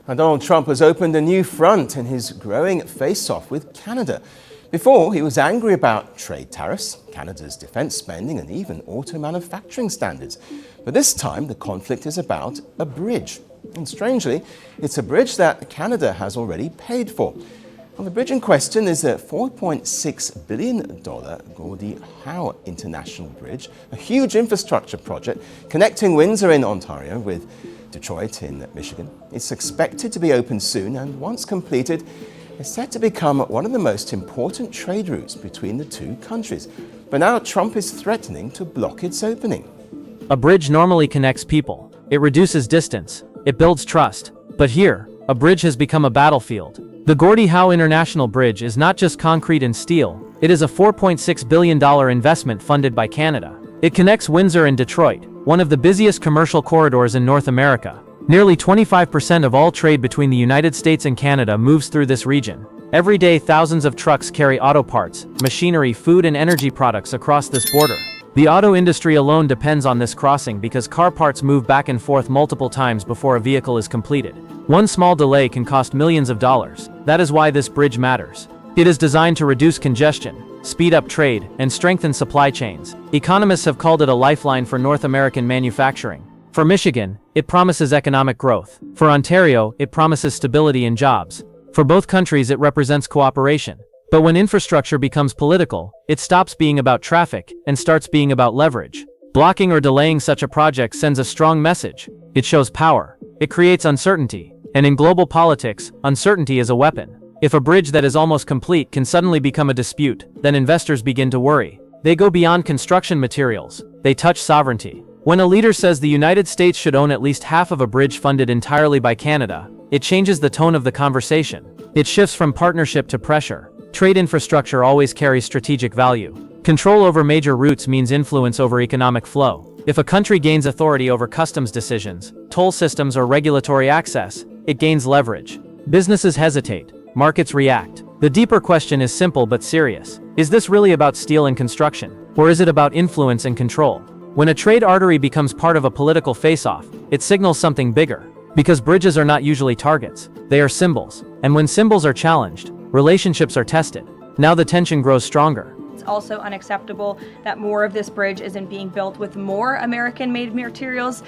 And Donald Trump has opened a new front in his growing face-off with Canada. Before, he was angry about trade tariffs, Canada's defense spending, and even auto manufacturing standards. But this time, the conflict is about a bridge. And strangely, it's a bridge that Canada has already paid for. Well, the bridge in question is the $4.6 billion Gordie Howe International Bridge, a huge infrastructure project connecting Windsor in Ontario with Detroit in Michigan. It's expected to be open soon, and once completed, is set to become one of the most important trade routes between the two countries. But now Trump is threatening to block its opening. A bridge normally connects people. It reduces distance. It builds trust. But here, a bridge has become a battlefield. The Gordie Howe International Bridge is not just concrete and steel. It is a $4.6 billion investment funded by Canada. It connects Windsor and Detroit, one of the busiest commercial corridors in North America. Nearly 25% of all trade between the United States and Canada moves through this region. Every day, thousands of trucks carry auto parts, machinery, food, and energy products across this border. The auto industry alone depends on this crossing because car parts move back and forth multiple times before a vehicle is completed. One small delay can cost millions of dollars. That is why this bridge matters. It is designed to reduce congestion, speed up trade, and strengthen supply chains. Economists have called it a lifeline for North American manufacturing. For Michigan, it promises economic growth. For Ontario, it promises stability and jobs. For both countries, it represents cooperation. But when infrastructure becomes political, it stops being about traffic and starts being about leverage. Blocking or delaying such a project sends a strong message. It shows power. It creates uncertainty. And in global politics, uncertainty is a weapon. If a bridge that is almost complete can suddenly become a dispute, then investors begin to worry. They go beyond construction materials. They touch sovereignty. When a leader says the United States should own at least half of a bridge funded entirely by Canada, it changes the tone of the conversation. It shifts from partnership to pressure. Trade infrastructure always carries strategic value. Control over major routes means influence over economic flow. If a country gains authority over customs decisions, toll systems, or regulatory access, it gains leverage. Businesses hesitate. Markets react. The deeper question is simple but serious. Is this really about steel and construction? Or is it about influence and control? When a trade artery becomes part of a political face-off, it signals something bigger. Because bridges are not usually targets. They are symbols. And when symbols are challenged, relationships are tested. Now the tension grows stronger. It's also unacceptable that more of this bridge isn't being built with more American-made materials,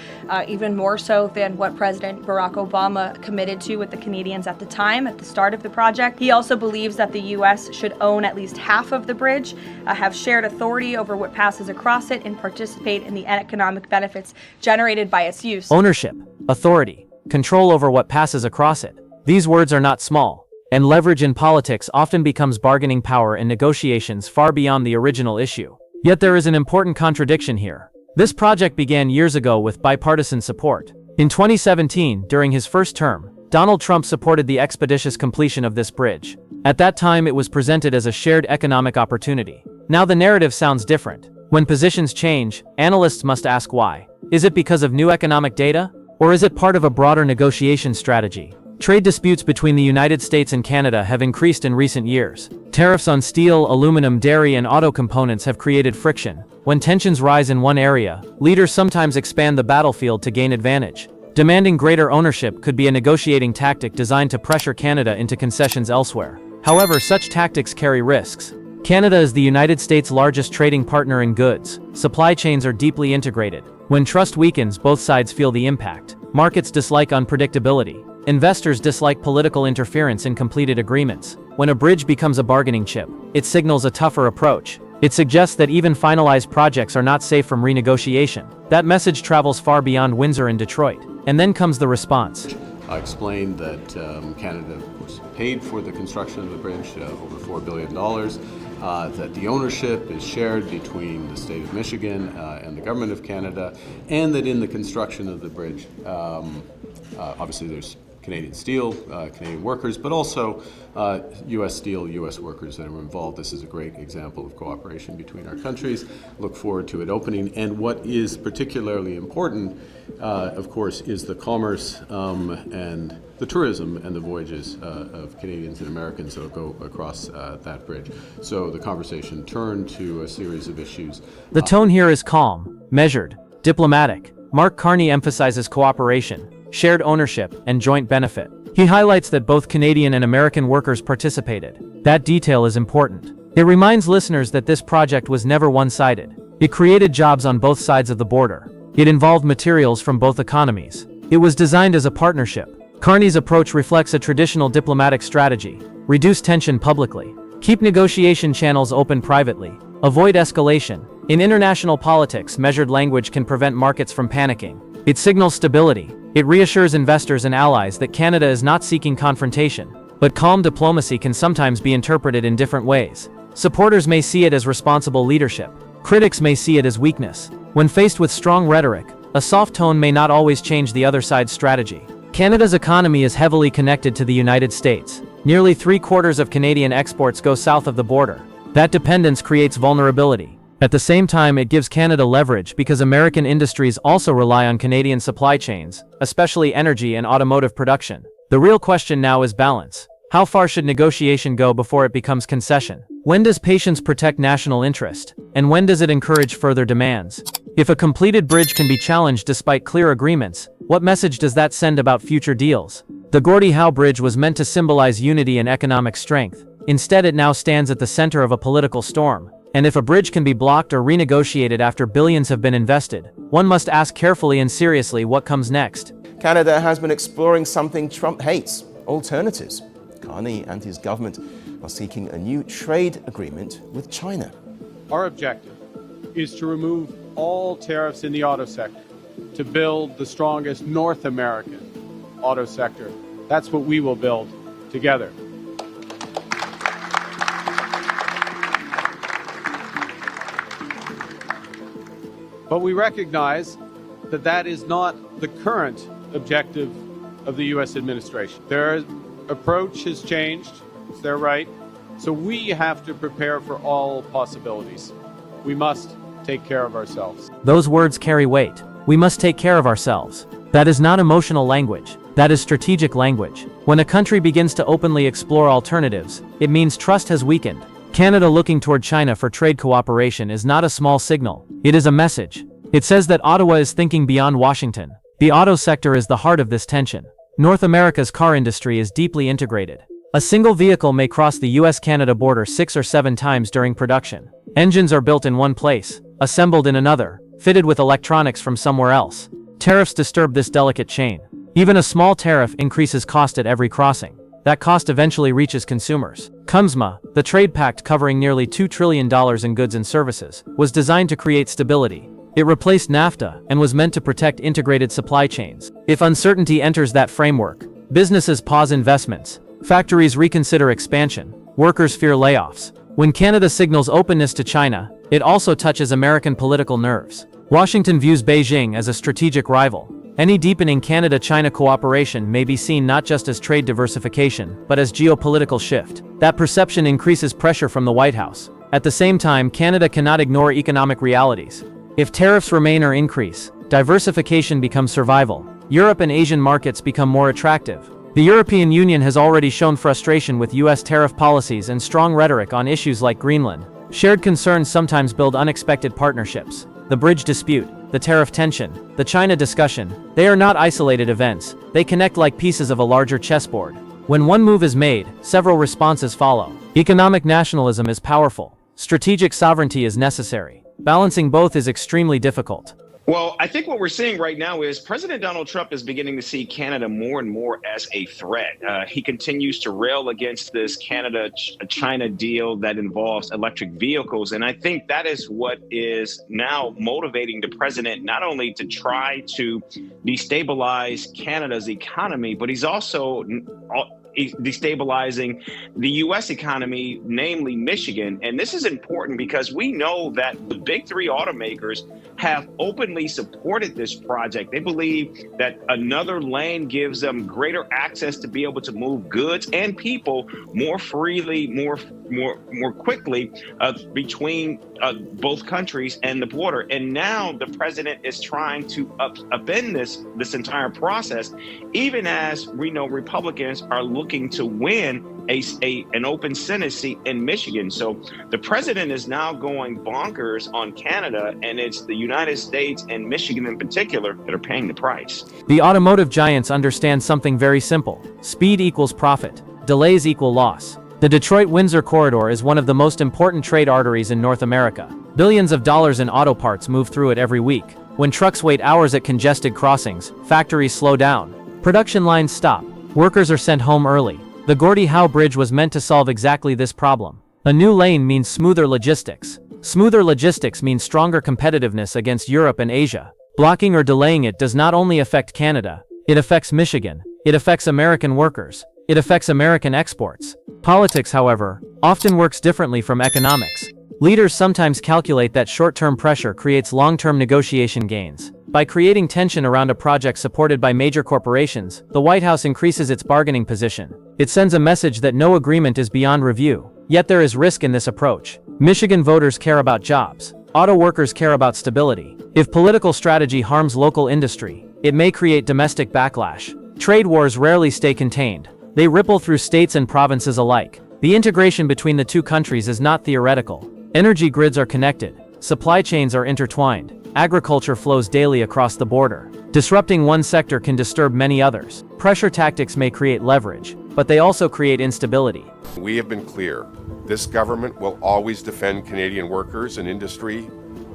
even more so than what President Barack Obama committed to with the Canadians at the time, at the start of the project. He also believes that the U.S. should own at least half of the bridge, have shared authority over what passes across it, and participate in the economic benefits generated by its use. Ownership, authority, control over what passes across it. These words are not small. And leverage in politics often becomes bargaining power in negotiations far beyond the original issue. Yet there is an important contradiction here. This project began years ago with bipartisan support. In 2017, during his first term, Donald Trump supported the expeditious completion of this bridge. At that time, it was presented as a shared economic opportunity. Now the narrative sounds different. When positions change, analysts must ask why. Is it because of new economic data? Or is it part of a broader negotiation strategy? Trade disputes between the United States and Canada have increased in recent years. Tariffs on steel, aluminum, dairy, and auto components have created friction. When tensions rise in one area, leaders sometimes expand the battlefield to gain advantage. Demanding greater ownership could be a negotiating tactic designed to pressure Canada into concessions elsewhere. However, such tactics carry risks. Canada is the United States' largest trading partner in goods. Supply chains are deeply integrated. When trust weakens, both sides feel the impact. Markets dislike unpredictability. Investors dislike political interference in completed agreements. When a bridge becomes a bargaining chip, it signals a tougher approach. It suggests that even finalized projects are not safe from renegotiation. That message travels far beyond Windsor and Detroit. And then comes the response. I explained that Canada was paid for the construction of the bridge, over $4 billion, that the ownership is shared between the state of Michigan and the government of Canada, and that in the construction of the bridge, obviously there's Canadian steel, Canadian workers, but also U.S. steel, U.S. workers that are involved. This is a great example of cooperation between our countries. Look forward to it opening. And what is particularly important, of course, is the commerce and the tourism and the voyages of Canadians and Americans that will go across that bridge. So the conversation turned to a series of issues. The tone here is calm, measured, diplomatic. Mark Carney emphasizes cooperation. shared ownership, and joint benefit. He highlights that both Canadian and American workers participated. That detail is important. It reminds listeners that this project was never one-sided. It created jobs on both sides of the border. It involved materials from both economies. It was designed as a partnership. Carney's approach reflects a traditional diplomatic strategy. Reduce tension publicly. Keep negotiation channels open privately. Avoid escalation. In international politics, measured language can prevent markets from panicking. It signals stability. It reassures investors and allies that Canada is not seeking confrontation. But calm diplomacy can sometimes be interpreted in different ways. Supporters may see it as responsible leadership. Critics may see it as weakness. When faced with strong rhetoric, a soft tone may not always change the other side's strategy. Canada's economy is heavily connected to the United States. Nearly 3/4 of Canadian exports go south of the border. That dependence creates vulnerability. At the same time, it gives Canada leverage because American industries also rely on Canadian supply chains, especially energy and automotive production. The real question now is balance. How far should negotiation go before it becomes concession? When does patience protect national interest? And when does it encourage further demands? If a completed bridge can be challenged despite clear agreements, what message does that send about future deals? The Gordie Howe Bridge was meant to symbolize unity and economic strength. Instead, it now stands at the center of a political storm. And if a bridge can be blocked or renegotiated after billions have been invested, one must ask carefully and seriously what comes next. Canada has been exploring something Trump hates: alternatives. Carney and his government are seeking a new trade agreement with China. Our objective is to remove all tariffs in the auto sector, to build the strongest North American auto sector. That's what we will build together. But we recognize that that is not the current objective of the U.S. administration. Their approach has changed. It's their right. So we have to prepare for all possibilities. We must take care of ourselves. Those words carry weight. We must take care of ourselves. That is not emotional language. That is strategic language. When a country begins to openly explore alternatives, it means trust has weakened. Canada looking toward China for trade cooperation is not a small signal. It is a message. It says that Ottawa is thinking beyond Washington. The auto sector is the heart of this tension. North America's car industry is deeply integrated. A single vehicle may cross the US-Canada border 6 or 7 times during production. Engines are built in one place, assembled in another, fitted with electronics from somewhere else. Tariffs disturb this delicate chain. Even a small tariff increases cost at every crossing. That cost eventually reaches consumers. KUSMA, the trade pact covering nearly $2 trillion in goods and services, was designed to create stability. It replaced NAFTA and was meant to protect integrated supply chains. If uncertainty enters that framework, businesses pause investments, factories reconsider expansion, workers fear layoffs. When Canada signals openness to China, it also touches American political nerves. Washington views Beijing as a strategic rival. Any deepening Canada-China cooperation may be seen not just as trade diversification, but as geopolitical shift. That perception increases pressure from the White House. At the same time, Canada cannot ignore economic realities. If tariffs remain or increase, diversification becomes survival. Europe and Asian markets become more attractive. The European Union has already shown frustration with US tariff policies and strong rhetoric on issues like Greenland. Shared concerns sometimes build unexpected partnerships. The bridge dispute, the tariff tension, the China discussion, they are not isolated events. They connect like pieces of a larger chessboard. When one move is made, several responses follow. Economic nationalism is powerful. Strategic sovereignty is necessary. Balancing both is extremely difficult. Well, I think what we're seeing right now is President Donald Trump is beginning to see Canada more and more as a threat. He continues to rail against this Canada-China deal that involves electric vehicles. And I think that is what is now motivating the president not only to try to destabilize Canada's economy, but he's also destabilizing the U.S. economy, namely Michigan. And this is important because we know that the big three automakers have openly supported this project. They believe that another lane gives them greater access to be able to move goods and people more freely, more quickly between both countries and the border. And now the president is trying to upend this entire process, even as we know Republicans are looking to win an open Senate seat in Michigan. So the president is now going bonkers on Canada, and it's the United States and Michigan in particular that are paying the price. The automotive giants understand something very simple. Speed equals profit. Delays equal loss. The Detroit-Windsor corridor is one of the most important trade arteries in North America. Billions of dollars in auto parts move through it every week. When trucks wait hours at congested crossings, factories slow down. Production lines stop. Workers are sent home early. The Gordie Howe Bridge was meant to solve exactly this problem. A new lane means smoother logistics. Smoother logistics means stronger competitiveness against Europe and Asia. Blocking or delaying it does not only affect Canada, it affects Michigan, it affects American workers, it affects American exports. Politics, however, often works differently from economics. Leaders sometimes calculate that short-term pressure creates long-term negotiation gains. By creating tension around a project supported by major corporations, the White House increases its bargaining position. It sends a message that no agreement is beyond review. Yet there is risk in this approach. Michigan voters care about jobs. Auto workers care about stability. If political strategy harms local industry, it may create domestic backlash. Trade wars rarely stay contained. They ripple through states and provinces alike. The integration between the two countries is not theoretical. Energy grids are connected. Supply chains are intertwined. Agriculture flows daily across the border. Disrupting one sector can disturb many others. Pressure tactics may create leverage, but they also create instability. We have been clear. This government will always defend Canadian workers and industry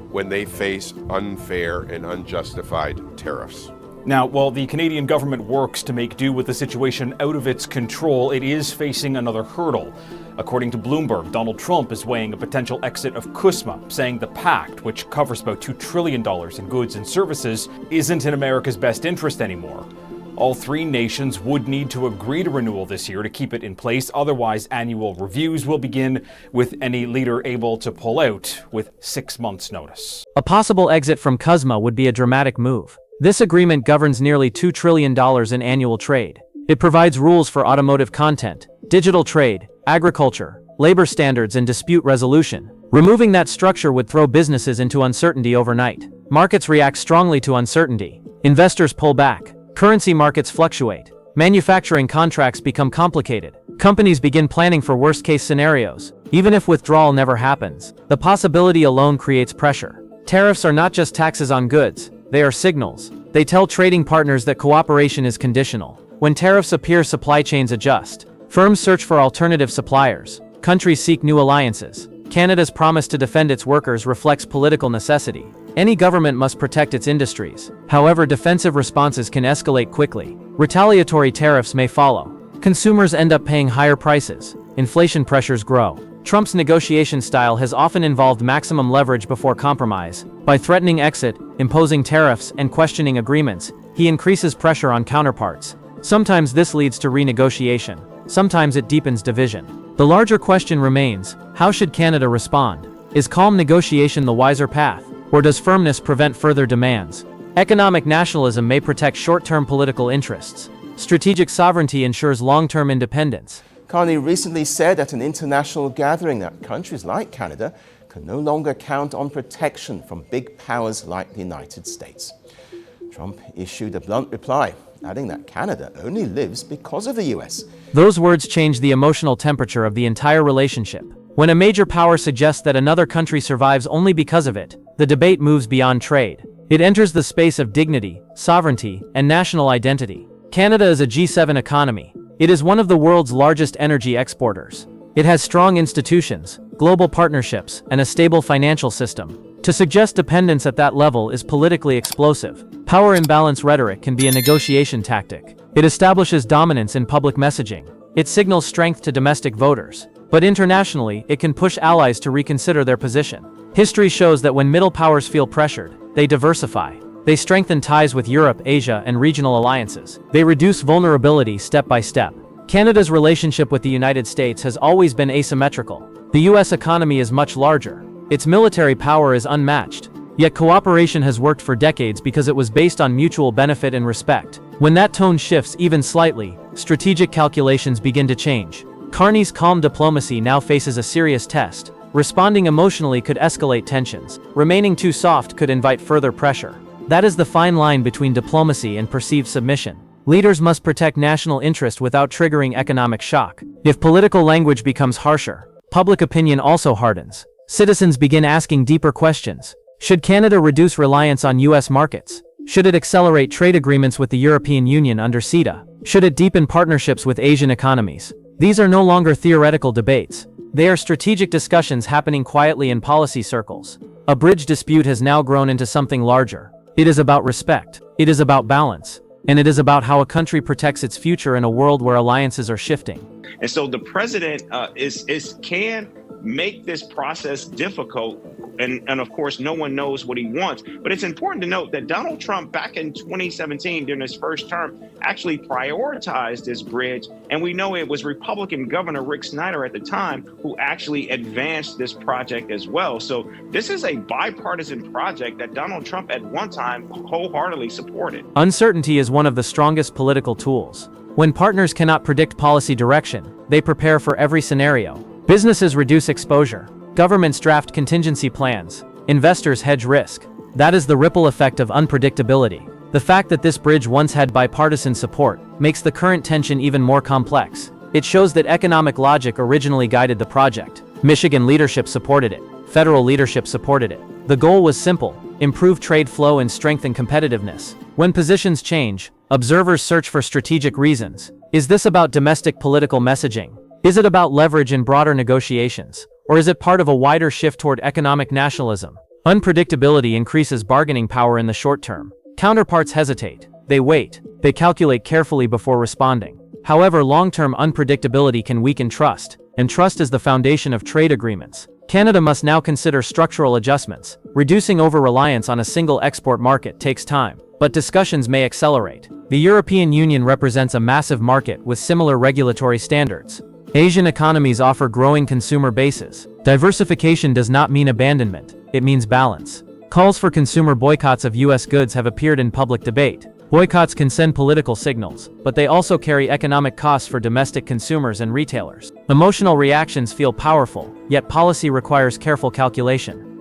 when they face unfair and unjustified tariffs. Now, while the Canadian government works to make do with the situation out of its control, it is facing another hurdle. According to Bloomberg, Donald Trump is weighing a potential exit of KUSMA, saying the pact, which covers about $2 trillion in goods and services, isn't in America's best interest anymore. All three nations would need to agree to renewal this year to keep it in place. Otherwise, annual reviews will begin, with any leader able to pull out with 6 months' notice. A possible exit from KUSMA would be a dramatic move. This agreement governs nearly $2 trillion in annual trade. It provides rules for automotive content, digital trade, agriculture, labor standards, and dispute resolution. Removing that structure would throw businesses into uncertainty overnight. Markets react strongly to uncertainty. Investors pull back. Currency markets fluctuate. Manufacturing contracts become complicated. Companies begin planning for worst-case scenarios. Even if withdrawal never happens, the possibility alone creates pressure. Tariffs are not just taxes on goods. They are signals. They tell trading partners that cooperation is conditional. When tariffs appear, supply chains adjust. Firms search for alternative suppliers. Countries seek new alliances. Canada's promise to defend its workers reflects political necessity. Any government must protect its industries. However, defensive responses can escalate quickly. Retaliatory tariffs may follow. Consumers end up paying higher prices. Inflation pressures grow. Trump's negotiation style has often involved maximum leverage before compromise. By threatening exit, imposing tariffs, and questioning agreements, he increases pressure on counterparts. Sometimes this leads to renegotiation. Sometimes it deepens division. The larger question remains, how should Canada respond? Is calm negotiation the wiser path, or does firmness prevent further demands? Economic nationalism may protect short-term political interests. Strategic sovereignty ensures long-term independence. Carney recently said at an international gathering that countries like Canada can no longer count on protection from big powers like the United States. Trump issued a blunt reply, adding that Canada only lives because of the US. Those words change the emotional temperature of the entire relationship. When a major power suggests that another country survives only because of it, the debate moves beyond trade. It enters the space of dignity, sovereignty, and national identity. Canada is a G7 economy. It is one of the world's largest energy exporters. It has strong institutions, global partnerships, and a stable financial system. To suggest dependence at that level is politically explosive. Power imbalance rhetoric can be a negotiation tactic. It establishes dominance in public messaging. It signals strength to domestic voters. But internationally, it can push allies to reconsider their position. History shows that when middle powers feel pressured, they diversify. They strengthen ties with Europe, Asia, and regional alliances. They reduce vulnerability step by step. Canada's relationship with the United States has always been asymmetrical. The US economy is much larger. Its military power is unmatched. Yet cooperation has worked for decades because it was based on mutual benefit and respect. When that tone shifts even slightly, strategic calculations begin to change. Carney's calm diplomacy now faces a serious test. Responding emotionally could escalate tensions. Remaining too soft could invite further pressure. That is the fine line between diplomacy and perceived submission. Leaders must protect national interest without triggering economic shock. If political language becomes harsher, public opinion also hardens. Citizens begin asking deeper questions. Should Canada reduce reliance on U.S. markets? Should it accelerate trade agreements with the European Union under CETA? Should it deepen partnerships with Asian economies? These are no longer theoretical debates. They are strategic discussions happening quietly in policy circles. A bridge dispute has now grown into something larger. It is about respect. It is about balance. And it is about how a country protects its future in a world where alliances are shifting. And so the president can make this process difficult. And of course, no one knows what he wants. But it's important to note that Donald Trump, back in 2017, during his first term, actually prioritized this bridge. And we know it was Republican Governor Rick Snyder at the time who actually advanced this project as well. So this is a bipartisan project that Donald Trump at one time wholeheartedly supported. Uncertainty is one of the strongest political tools. When partners cannot predict policy direction, they prepare for every scenario. Businesses reduce exposure. Governments draft contingency plans. Investors hedge risk. That is the ripple effect of unpredictability. The fact that this bridge once had bipartisan support makes the current tension even more complex. It shows that economic logic originally guided the project. Michigan leadership supported it. Federal leadership supported it. The goal was simple: improve trade flow and strengthen competitiveness. When positions change, observers search for strategic reasons. Is this about domestic political messaging? Is it about leverage in broader negotiations? Or is it part of a wider shift toward economic nationalism? Unpredictability increases bargaining power in the short term. Counterparts hesitate. They wait. They calculate carefully before responding. However, long-term unpredictability can weaken trust, and trust is the foundation of trade agreements. Canada must now consider structural adjustments. Reducing over-reliance on a single export market takes time, but discussions may accelerate. The European Union represents a massive market with similar regulatory standards. Asian economies offer growing consumer bases. Diversification does not mean abandonment, it means balance. Calls for consumer boycotts of U.S. goods have appeared in public debate. Boycotts can send political signals, but they also carry economic costs for domestic consumers and retailers. Emotional reactions feel powerful, yet policy requires careful calculation.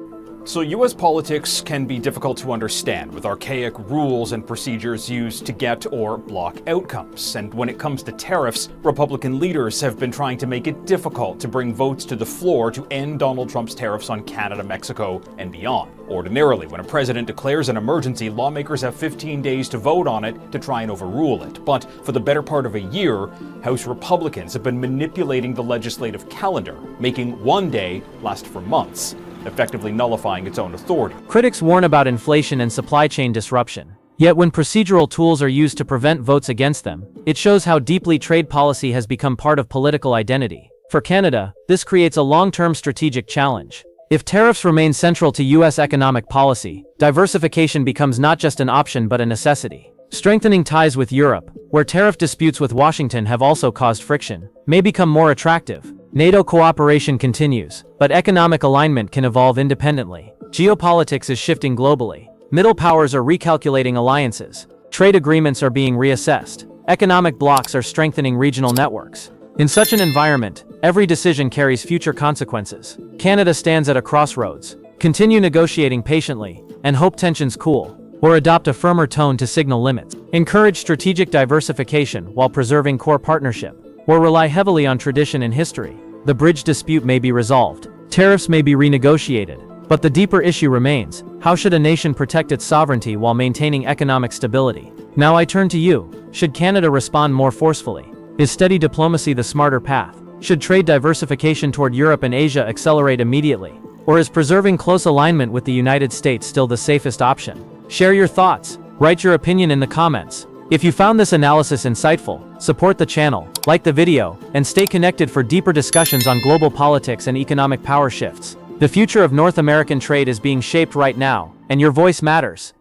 So US politics can be difficult to understand, with archaic rules and procedures used to get or block outcomes. And when it comes to tariffs, Republican leaders have been trying to make it difficult to bring votes to the floor to end Donald Trump's tariffs on Canada, Mexico, and beyond. Ordinarily, when a president declares an emergency, lawmakers have 15 days to vote on it to try and overrule it. But for the better part of a year, House Republicans have been manipulating the legislative calendar, making one day last for months, effectively nullifying its own authority. Critics warn about inflation and supply chain disruption. Yet when procedural tools are used to prevent votes against them, it shows how deeply trade policy has become part of political identity. For Canada, this creates a long-term strategic challenge. If tariffs remain central to U.S. economic policy, diversification becomes not just an option but a necessity. Strengthening ties with Europe, where tariff disputes with Washington have also caused friction, may become more attractive. NATO cooperation continues, but economic alignment can evolve independently. Geopolitics is shifting globally. Middle powers are recalculating alliances. Trade agreements are being reassessed. Economic blocs are strengthening regional networks. In such an environment, every decision carries future consequences. Canada stands at a crossroads. Continue negotiating patiently, and hope tensions cool, or adopt a firmer tone to signal limits. Encourage strategic diversification while preserving core partnership, or rely heavily on tradition and history. The bridge dispute may be resolved. Tariffs may be renegotiated. But the deeper issue remains: how should a nation protect its sovereignty while maintaining economic stability? Now I turn to you. Should Canada respond more forcefully? Is steady diplomacy the smarter path? Should trade diversification toward Europe and Asia accelerate immediately? Or is preserving close alignment with the United States still the safest option? Share your thoughts. Write your opinion in the comments. If you found this analysis insightful, support the channel, like the video, and stay connected for deeper discussions on global politics and economic power shifts. The future of North American trade is being shaped right now, and your voice matters.